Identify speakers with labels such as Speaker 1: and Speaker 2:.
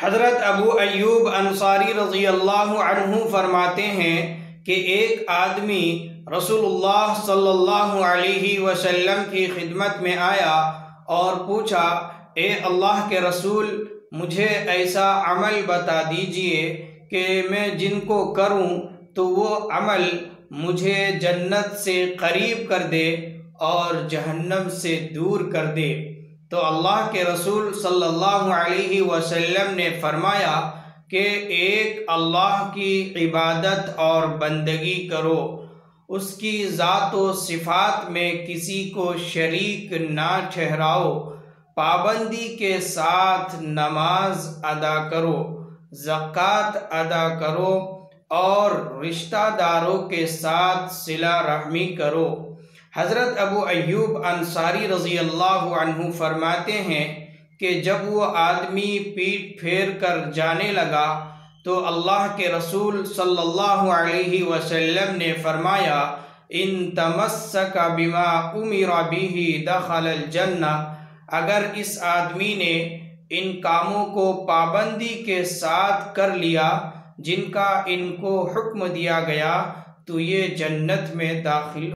Speaker 1: حضرت ابو ایوب انصاری رضی اللہ عنہ فرماتے ہیں کہ ایک آدمی رسول اللہ صلی اللہ علیہ وسلم کی خدمت میں آیا اور پوچھا، اے اللہ کے رسول، مجھے ایسا عمل بتا دیجئے کہ میں جن کو کروں تو وہ عمل مجھے جنت سے قریب کر دے اور جہنم سے دور کر دے۔ تو اللہ کے رسول صلی اللہ علیہ وسلم نے فرمایا کہ ایک اللہ کی عبادت اور بندگی کرو، اس کی ذات و صفات میں کسی کو شریک نہ ٹھہراؤ، پابندی کے ساتھ نماز ادا کرو، زکوٰۃ ادا کرو اور رشتہ داروں کے ساتھ صلہ رحمی کرو۔ حضرت ابو ایوب انصاری رضی اللہ عنہ فرماتے ہیں کہ جب وہ آدمی پیٹھ پھیر کر جانے لگا تو اللہ کے رسول صلی اللہ علیہ وسلم نے فرمایا، ان تمسک بما امر بہ دخل الجنہ، اگر اس آدمی نے ان کاموں کو پابندی کے ساتھ کر لیا جن کا ان کو حکم دیا گیا تو یہ جنت میں داخل